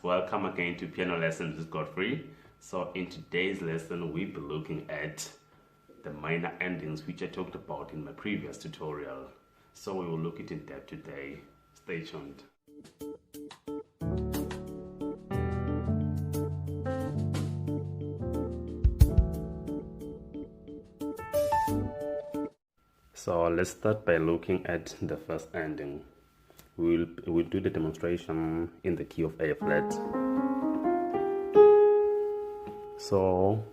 welcome again to Piano Lessons with Godfrey. So in today's lesson, we'll be looking at the minor endings which I talked about in my previous tutorial. So we will look at it in depth today. Stay tuned. So let's start by looking at the first ending. We'll do the demonstration in the key of A flat. So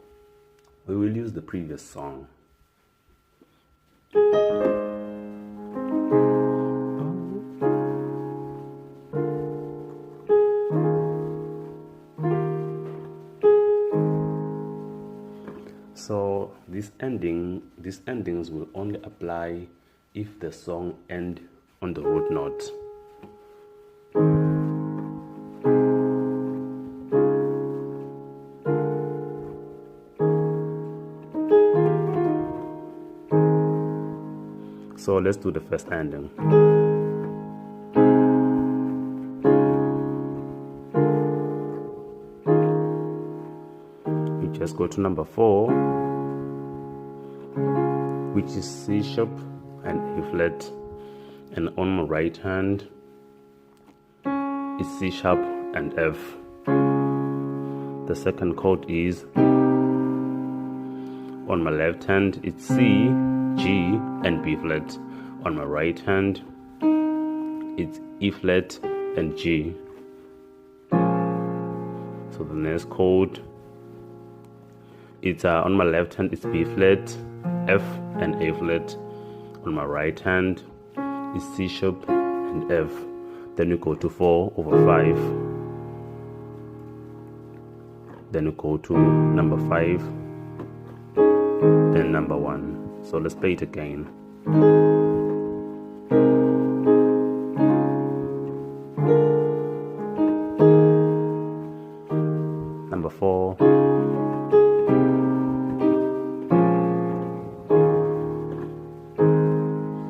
we will use the previous song. So these endings will only apply if the song ends on the root note. So let's do the first ending. We just go to number 4, which is C sharp and A flat, and on my right hand is C sharp and F. The second chord is on my left hand it's C, G and B flat. On my right hand it's E flat and G. So the next chord, it's on my left hand it's B flat, F and A flat. On my right hand is C sharp and F. Then we go to 4/5. Then we go to number 5. Then number 1. So let's play it again. Number 4.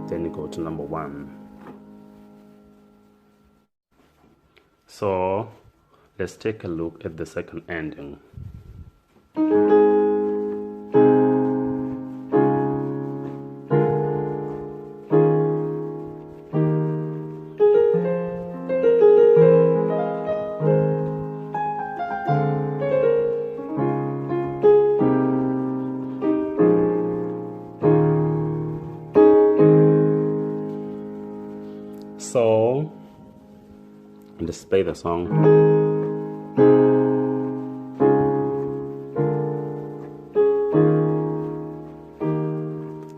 Then we go to number 1. So let's take a look at the second ending. So let's play the song.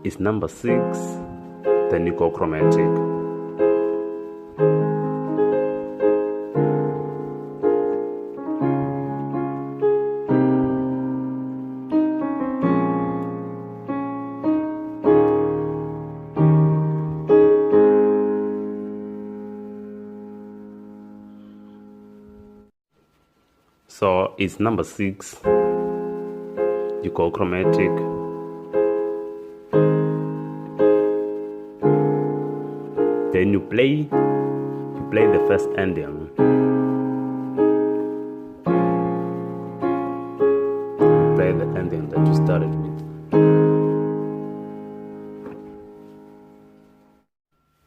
It's number 6, then you go chromatic. So it's number 6, you go chromatic, then you play the first ending. Play the ending that you started with.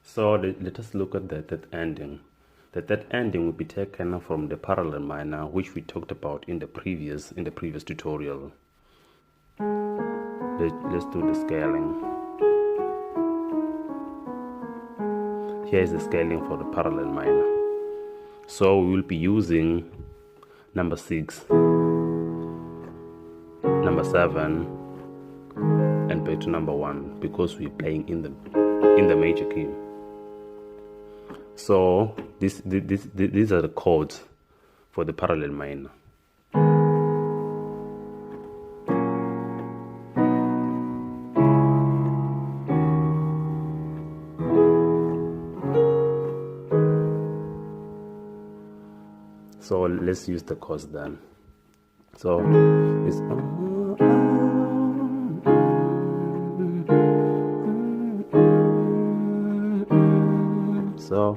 So let us look at the third ending. The third ending will be taken from the parallel minor, which we talked about in the previous tutorial. Let's do the scaling. Here is the scaling for the parallel minor. So we will be using number 6, number 7, and back to number 1 because we're playing in the major key. So these are the chords for the parallel minor. So let's use the chords then. So it's so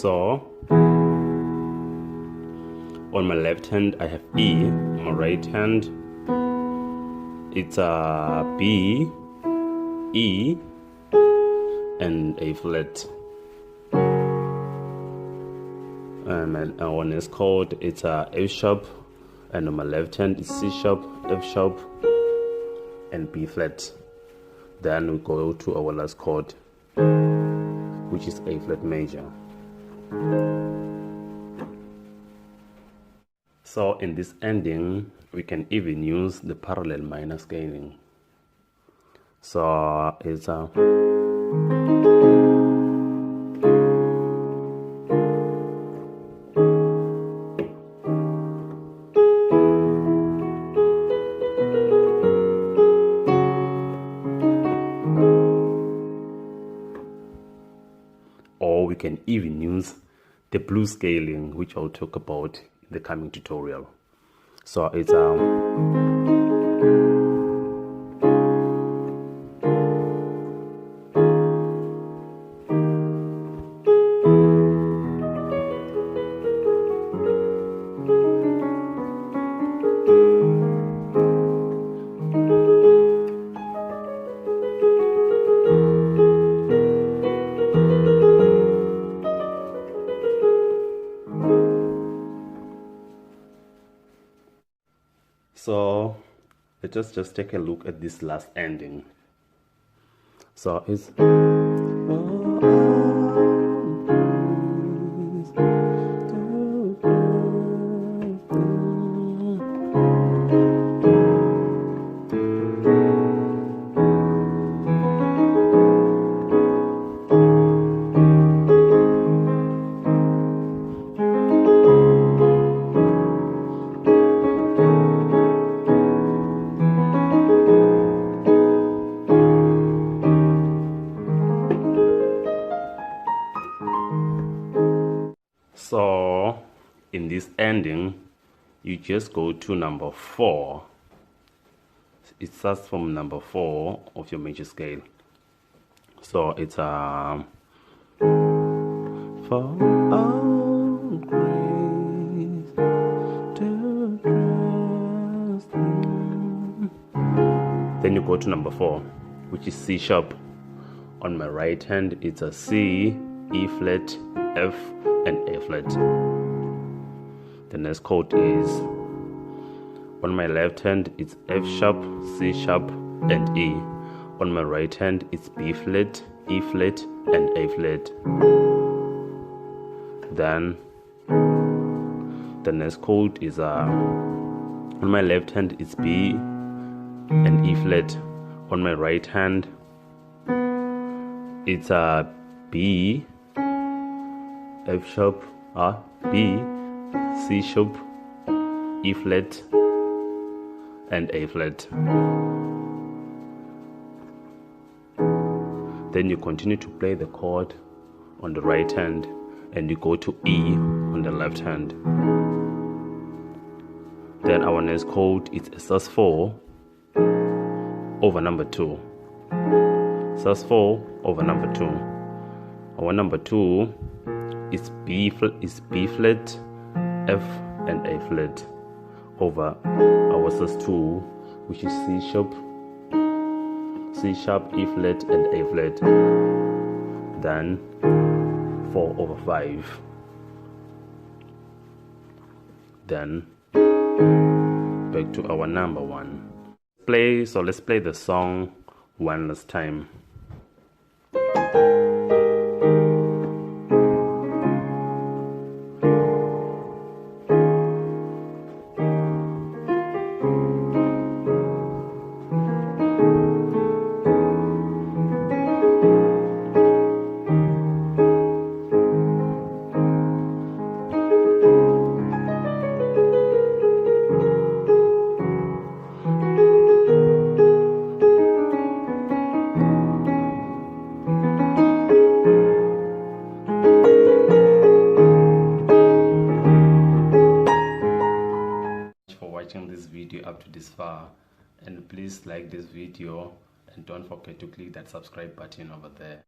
So on my left hand I have E, on my right hand it's a B, E, and A flat. And my one is chord, it's a F sharp, and on my left hand is C sharp, F sharp, and B flat. Then we go to our last chord, which is A flat major. So in this ending, we can even use the parallel minor scaling. So it's a or we can even use the blues scaling, which I'll talk about in the coming tutorial. So it's so let us just take a look at this last ending. So it's so in this ending, you just go to number 4. It starts from number 4 of your major scale. So it's a for all grace to trust in. Then you go to number 4, which is C sharp. On my right hand, it's a C, E flat, F, and A flat. The next chord is, on my left hand it's F sharp, C sharp, and E. On my right hand it's B flat, E flat, and A flat. Then the next chord is on my left hand it's B and E flat. On my right hand it's a B, F sharp, B, C sharp, E flat, and A flat. Then you continue to play the chord on the right hand and you go to E on the left hand. Then our next chord is sus4 over number 2. sus4 over number 2. Our number 2 is B flat, F, and A flat over our sus2, which is C sharp, E flat, and A flat. Then 4 over 5. Then back to our number 1. So let's play the song one last time. This video up to this far, and please like this video and don't forget to click that subscribe button over there.